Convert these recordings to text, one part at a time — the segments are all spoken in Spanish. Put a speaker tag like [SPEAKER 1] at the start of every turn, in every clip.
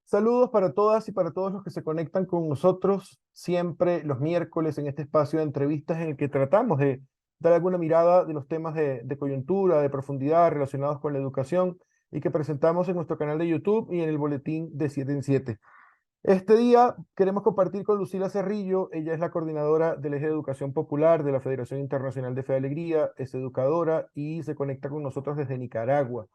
[SPEAKER 1] Saludos para todas y para todos los que se conectan con nosotros siempre los miércoles en este espacio de entrevistas en el que tratamos de dar alguna mirada de los temas de coyuntura, de profundidad relacionados con la educación y que presentamos en nuestro canal de YouTube y en el boletín de 7 en 7. Este día queremos compartir con Lucila Cerrillo. Ella es la coordinadora del Eje de Educación Popular de la Federación Internacional de Fe y Alegría, es educadora y se conecta con nosotros desde Nicaragua.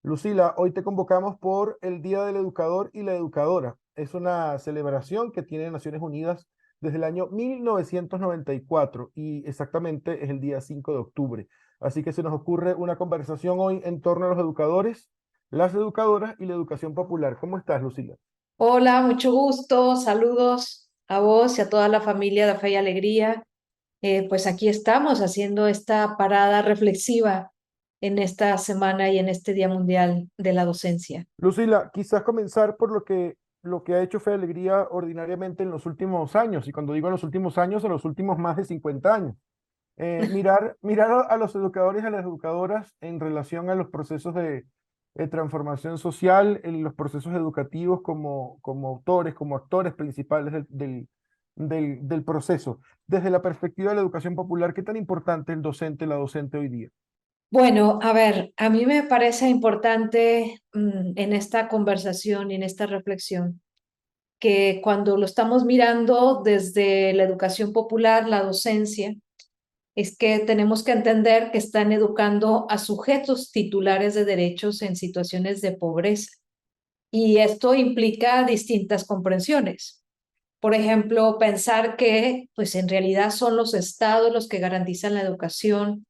[SPEAKER 1] Lucila, hoy te convocamos por el Día del Educador y la Educadora. Es una celebración que tiene Naciones Unidas desde el año 1994 y exactamente es el día 5 de octubre. Así que se nos ocurre una conversación hoy en torno a los educadores, las educadoras y la educación popular. ¿Cómo estás, Lucila?
[SPEAKER 2] Hola, mucho gusto, saludos a vos y a toda la familia de Fe y Alegría. Pues aquí estamos haciendo esta parada reflexiva en esta semana y en este Día Mundial de la Docencia.
[SPEAKER 1] Lucila, quizás comenzar por lo que ha hecho Fe y Alegría ordinariamente en los últimos años, y cuando digo en los últimos años, en los últimos más de 50 años. Mirar a los educadores y a las educadoras en relación a los procesos de transformación social, en los procesos educativos como autores, como actores principales del proceso. Desde la perspectiva de la educación popular, ¿qué tan importante es el docente, la docente hoy día?
[SPEAKER 2] Bueno, a ver, a mí me parece importante en esta conversación y en esta reflexión que cuando lo estamos mirando desde la educación popular, la docencia, es que tenemos que entender que están educando a sujetos titulares de derechos en situaciones de pobreza. Y esto implica distintas comprensiones. Por ejemplo, pensar que, pues en realidad son los estados los que garantizan la educación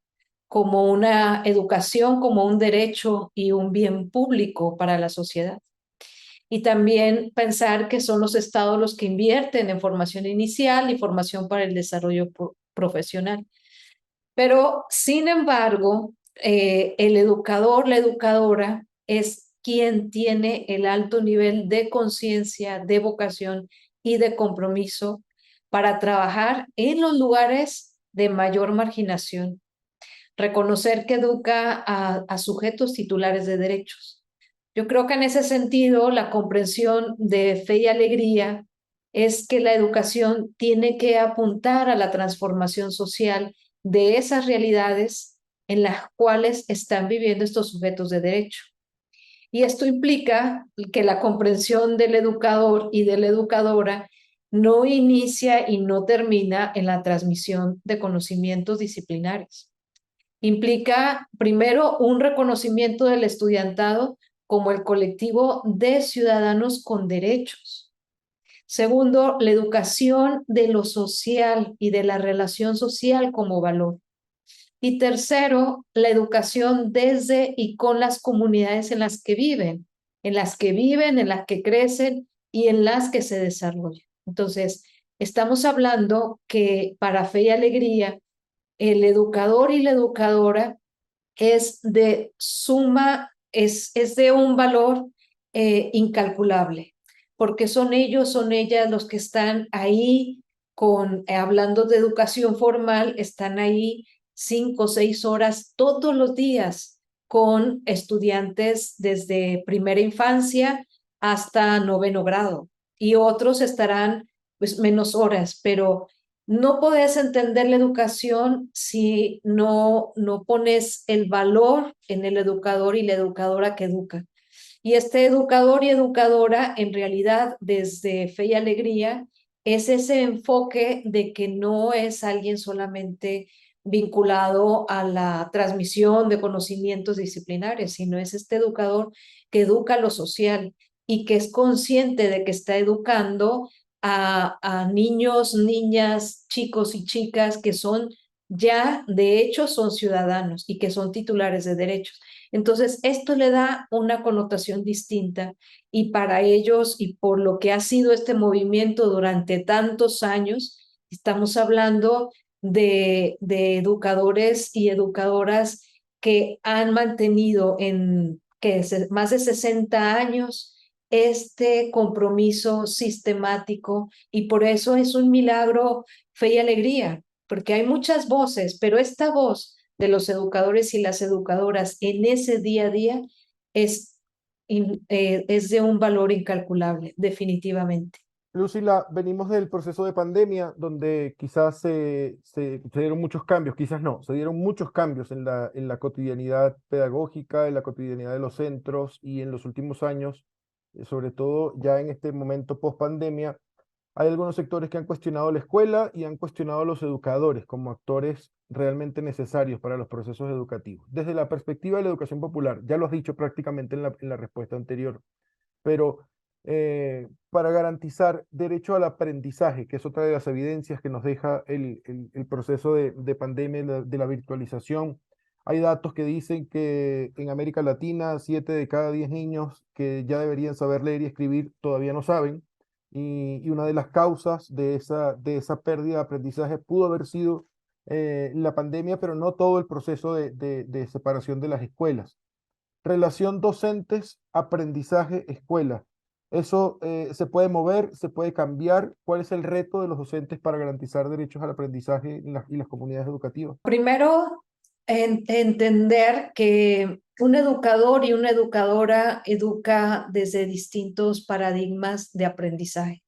[SPEAKER 2] como una educación, como un derecho y un bien público para la sociedad. Y también pensar que son los estados los que invierten en formación inicial y formación para el desarrollo profesional. Pero, sin embargo, el educador, la educadora, es quien tiene el alto nivel de conciencia, de vocación y de compromiso para trabajar en los lugares de mayor marginación. Reconocer que educa a sujetos titulares de derechos. Yo creo que en ese sentido, la comprensión de Fe y Alegría es que la educación tiene que apuntar a la transformación social de esas realidades en las cuales están viviendo estos sujetos de derecho. Y esto implica que la comprensión del educador y de la educadora no inicia y no termina en la transmisión de conocimientos disciplinares. Implica, primero, un reconocimiento del estudiantado como el colectivo de ciudadanos con derechos. Segundo, la educación de lo social y de la relación social como valor. Y tercero, la educación desde y con las comunidades en las que viven, en las que crecen y en las que se desarrollan. Entonces, estamos hablando que para Fe y Alegría, el educador y la educadora es de es de un valor incalculable, porque son ellos, son ellas los que están ahí hablando de educación formal, están ahí 5 o 6 horas todos los días con estudiantes desde primera infancia hasta noveno grado, y otros estarán pues menos horas, pero no puedes entender la educación si no pones el valor en el educador y la educadora que educa. Y este educador y educadora, en realidad, desde Fe y Alegría, es ese enfoque de que no es alguien solamente vinculado a la transmisión de conocimientos disciplinares, sino es este educador que educa lo social y que es consciente de que está educando a niños, niñas, chicos y chicas que son ya, de hecho, son ciudadanos y que son titulares de derechos. Entonces, esto le da una connotación distinta, y para ellos y por lo que ha sido este movimiento durante tantos años, estamos hablando de educadores y educadoras que han mantenido más de 60 años este compromiso sistemático, y por eso es un milagro Fe y Alegría, porque hay muchas voces, pero esta voz de los educadores y las educadoras en ese día a día es, es de un valor incalculable, definitivamente.
[SPEAKER 1] Lucila, venimos del proceso de pandemia donde quizás se dieron muchos cambios, quizás no, se dieron muchos cambios en la cotidianidad pedagógica, en la cotidianidad de los centros y en los últimos años, sobre todo ya en este momento post pandemia, hay algunos sectores que han cuestionado la escuela y han cuestionado a los educadores como actores realmente necesarios para los procesos educativos. Desde la perspectiva de la educación popular, ya lo has dicho prácticamente en la respuesta anterior, pero para garantizar derecho al aprendizaje, que es otra de las evidencias que nos deja el proceso de pandemia, de la virtualización. Hay datos que dicen que en América Latina, 7 de cada 10 niños que ya deberían saber leer y escribir todavía no saben. Y una de las causas de esa pérdida de aprendizaje pudo haber sido la pandemia, pero no todo el proceso de separación de las escuelas. Relación docentes, aprendizaje, escuela. Eso se puede mover, se puede cambiar. ¿Cuál es el reto de los docentes para garantizar derechos al aprendizaje en y las comunidades educativas?
[SPEAKER 2] Primero, entender que un educador y una educadora educa desde distintos paradigmas de aprendizaje.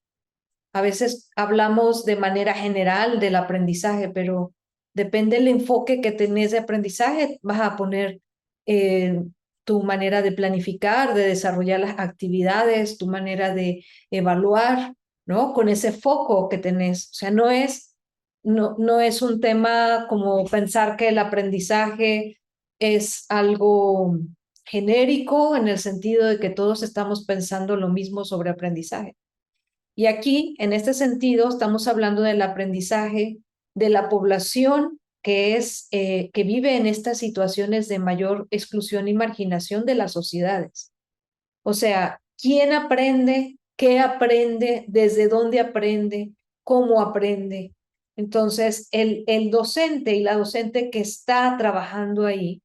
[SPEAKER 2] A veces hablamos de manera general del aprendizaje, pero depende del enfoque que tenés de aprendizaje, vas a poner eh, tu manera de planificar, de desarrollar las actividades, tu manera de evaluar, ¿no? Con ese foco que tenés. O sea, no es un tema como pensar que el aprendizaje es algo genérico en el sentido de que todos estamos pensando lo mismo sobre aprendizaje. Y aquí, en este sentido, estamos hablando del aprendizaje de la población que vive en estas situaciones de mayor exclusión y marginación de las sociedades. O sea, ¿quién aprende? ¿Qué aprende? ¿Desde dónde aprende? ¿Cómo aprende? Entonces, el docente y la docente que está trabajando ahí,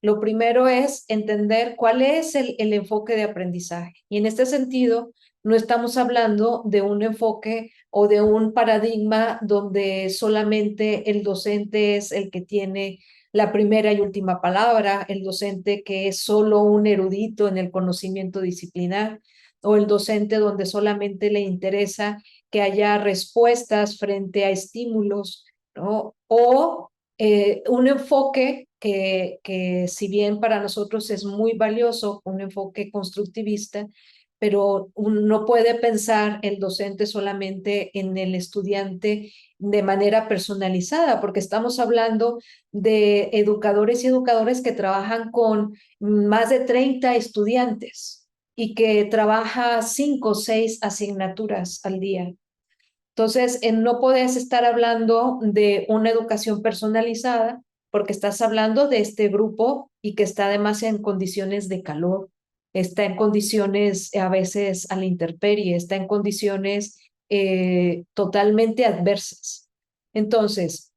[SPEAKER 2] lo primero es entender cuál es el enfoque de aprendizaje. Y en este sentido, no estamos hablando de un enfoque o de un paradigma donde solamente el docente es el que tiene la primera y última palabra, el docente que es solo un erudito en el conocimiento disciplinar, o el docente donde solamente le interesa que haya respuestas frente a estímulos, ¿no? O un enfoque que si bien para nosotros es muy valioso, un enfoque constructivista, pero no puede pensar el docente solamente en el estudiante de manera personalizada, porque estamos hablando de educadores y educadoras que trabajan con más de 30 estudiantes y que trabaja 5 o 6 asignaturas al día. Entonces, no puedes estar hablando de una educación personalizada porque estás hablando de este grupo y que está además en condiciones de calor, está en condiciones a veces a la intemperie, está en condiciones totalmente adversas. Entonces,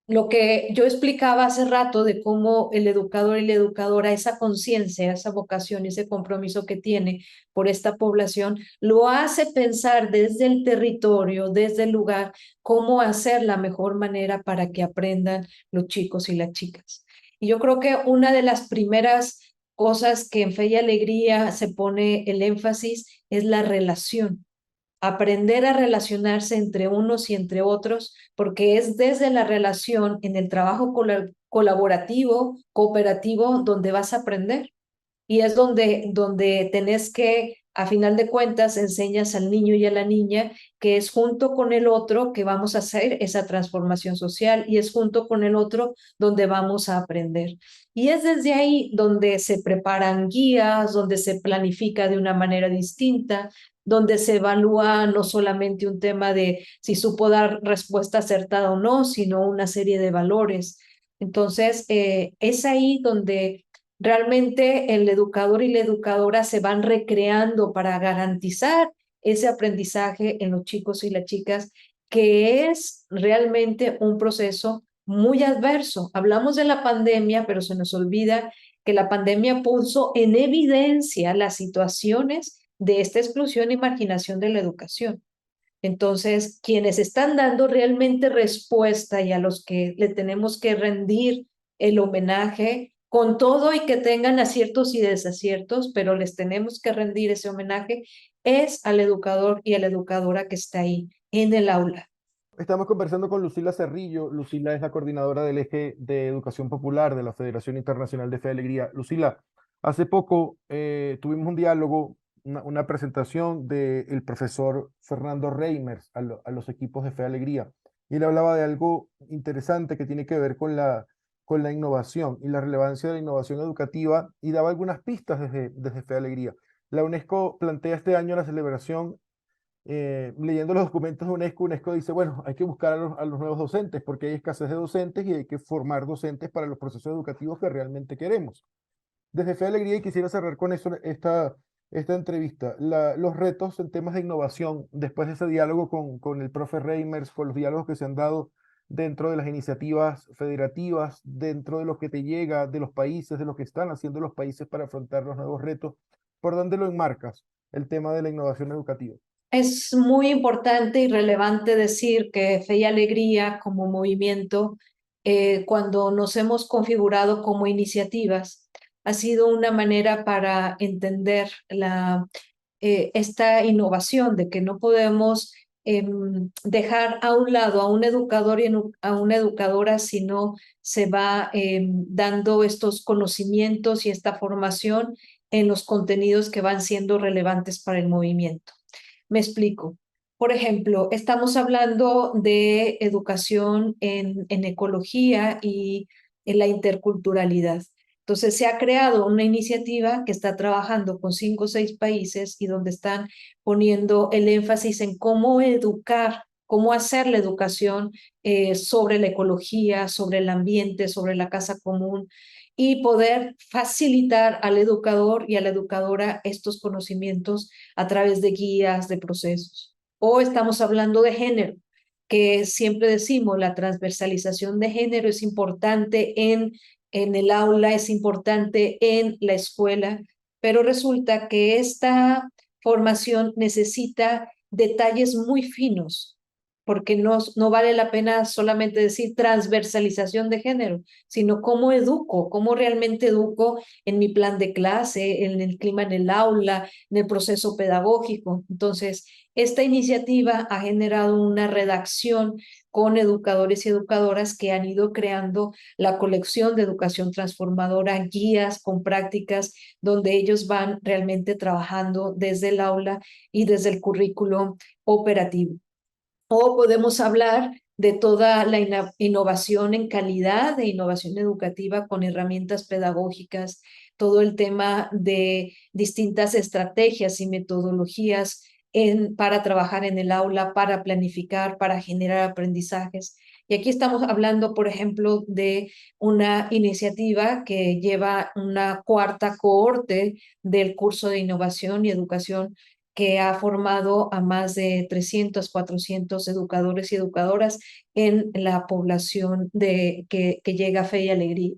[SPEAKER 2] lo que yo explicaba hace rato de cómo el educador y la educadora, esa conciencia, esa vocación, ese compromiso que tiene por esta población, lo hace pensar desde el territorio, desde el lugar, cómo hacer la mejor manera para que aprendan los chicos y las chicas. Y yo creo que una de las primeras cosas que en Fe y Alegría se pone el énfasis es la relación, aprender a relacionarse entre unos y entre otros, porque es desde la relación en el trabajo colaborativo, cooperativo, donde vas a aprender. Y es donde tenés que, a final de cuentas, enseñas al niño y a la niña que es junto con el otro que vamos a hacer esa transformación social y es junto con el otro donde vamos a aprender. Y es desde ahí donde se preparan guías, donde se planifica de una manera distinta, donde se evalúa no solamente un tema de si supo dar respuesta acertada o no, sino una serie de valores. Entonces, es ahí donde realmente el educador y la educadora se van recreando para garantizar ese aprendizaje en los chicos y las chicas, que es realmente un proceso muy adverso. Hablamos de la pandemia, pero se nos olvida que la pandemia puso en evidencia las situaciones de esta exclusión y marginación de la educación. Entonces, quienes están dando realmente respuesta y a los que le tenemos que rendir el homenaje, con todo y que tengan aciertos y desaciertos, pero les tenemos que rendir ese homenaje, es al educador y a la educadora que está ahí en el aula.
[SPEAKER 1] Estamos conversando con Lucila Cerrillo. Lucila es la coordinadora del eje de educación popular de la Federación Internacional de Fe y Alegría. Lucila, hace poco tuvimos un diálogo, una presentación del profesor Fernando Reimers a los equipos de Fe y Alegría. Y él hablaba de algo interesante que tiene que ver con la innovación y la relevancia de la innovación educativa y daba algunas pistas desde Fe y Alegría. La UNESCO plantea este año la celebración leyendo los documentos de UNESCO, UNESCO dice, bueno, hay que buscar a los nuevos docentes porque hay escasez de docentes y hay que formar docentes para los procesos educativos que realmente queremos. Desde Fe y Alegría y quisiera cerrar con eso esta entrevista. Los retos en temas de innovación, después de ese diálogo con el profe Reimers, con los diálogos que se han dado dentro de las iniciativas federativas, dentro de lo que te llega de los países, de lo que están haciendo los países para afrontar los nuevos retos, ¿por dónde lo enmarcas el tema de la innovación educativa?
[SPEAKER 2] Es muy importante y relevante decir que Fe y Alegría como movimiento, cuando nos hemos configurado como iniciativas, ha sido una manera para entender esta innovación de que no podemos dejar a un lado a un educador y a una educadora si no se va dando estos conocimientos y esta formación en los contenidos que van siendo relevantes para el movimiento. Me explico. Por ejemplo, estamos hablando de educación en ecología y en la interculturalidad. Entonces, se ha creado una iniciativa que está trabajando con 5 o 6 países y donde están poniendo el énfasis en cómo educar, cómo hacer la educación sobre la ecología, sobre el ambiente, sobre la casa común y poder facilitar al educador y a la educadora estos conocimientos a través de guías, de procesos. O estamos hablando de género, que siempre decimos la transversalización de género es importante en el aula, es importante en la escuela, pero resulta que esta formación necesita detalles muy finos, porque no vale la pena solamente decir transversalización de género, sino cómo educo, cómo realmente educo en mi plan de clase, en el clima en el aula, en el proceso pedagógico. Entonces, esta iniciativa ha generado una redacción con educadores y educadoras que han ido creando la colección de educación transformadora, guías con prácticas donde ellos van realmente trabajando desde el aula y desde el currículo operativo. O podemos hablar de toda la innovación en calidad, de innovación educativa con herramientas pedagógicas, todo el tema de distintas estrategias y metodologías para trabajar en el aula, para planificar, para generar aprendizajes. Y aquí estamos hablando, por ejemplo, de una iniciativa que lleva una cuarta cohorte del curso de innovación y educación que ha formado a más de 300, 400 educadores y educadoras en la población que llega a Fe y Alegría.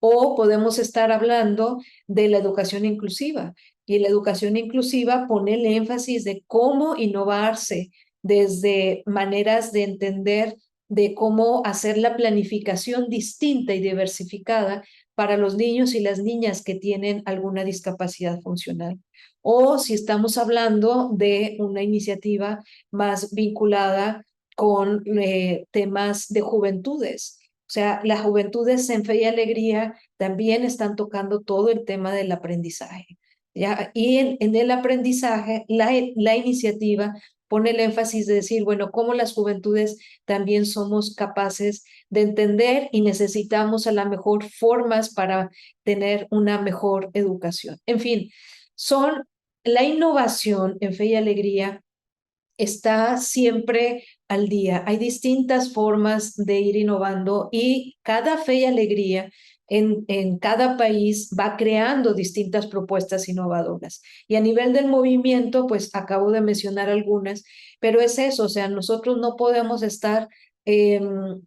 [SPEAKER 2] O podemos estar hablando de la educación inclusiva. Y la educación inclusiva pone el énfasis de cómo innovarse desde maneras de entender de cómo hacer la planificación distinta y diversificada para los niños y las niñas que tienen alguna discapacidad funcional. O si estamos hablando de una iniciativa más vinculada con temas de juventudes. O sea, las juventudes en Fe y Alegría también están tocando todo el tema del aprendizaje. ¿Ya? Y en el aprendizaje, la iniciativa pone el énfasis de decir, bueno, cómo las juventudes también somos capaces de entender y necesitamos a la mejor formas para tener una mejor educación. En fin, son la innovación en Fe y Alegría está siempre al día. Hay distintas formas de ir innovando y cada Fe y Alegría en cada país va creando distintas propuestas innovadoras. Y a nivel del movimiento, pues acabo de mencionar algunas, pero es eso, o sea, nosotros no podemos estar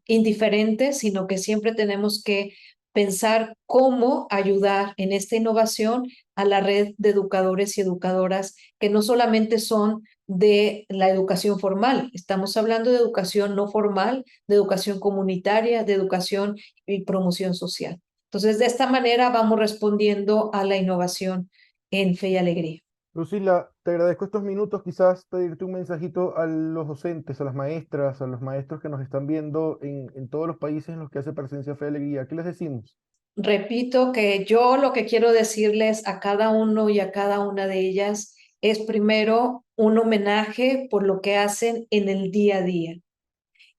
[SPEAKER 2] indiferentes, sino que siempre tenemos que pensar cómo ayudar en esta innovación a la red de educadores y educadoras que no solamente son de la educación formal. Estamos hablando de educación no formal, de educación comunitaria, de educación y promoción social. Entonces, de esta manera vamos respondiendo a la innovación en Fe y Alegría.
[SPEAKER 1] Lucila, te agradezco estos minutos, quizás pedirte un mensajito a los docentes, a las maestras, a los maestros que nos están viendo en todos los países en los que hace presencia Fe y Alegría. ¿Qué les decimos?
[SPEAKER 2] Repito que yo lo que quiero decirles a cada uno y a cada una de ellas es primero un homenaje por lo que hacen en el día a día.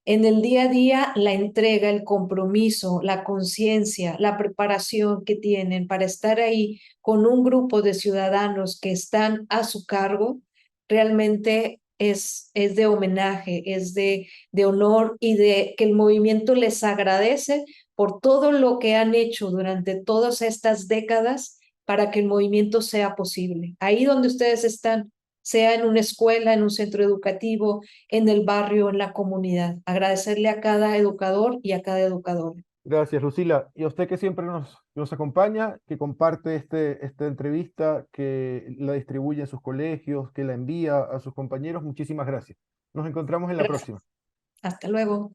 [SPEAKER 2] En el día a día, la entrega, el compromiso, la conciencia, la preparación que tienen para estar ahí con un grupo de ciudadanos que están a su cargo, realmente es de homenaje, es de honor y de que el movimiento les agradece por todo lo que han hecho durante todas estas décadas para que el movimiento sea posible. Ahí donde ustedes están, sea en una escuela, en un centro educativo, en el barrio, en la comunidad. Agradecerle a cada educador y a cada educadora.
[SPEAKER 1] Gracias, Lucila. Y a usted que siempre nos acompaña, que comparte esta entrevista, que la distribuye en sus colegios, que la envía a sus compañeros, muchísimas gracias. Nos encontramos en la
[SPEAKER 2] Gracias.
[SPEAKER 1] próxima.
[SPEAKER 2] Hasta luego.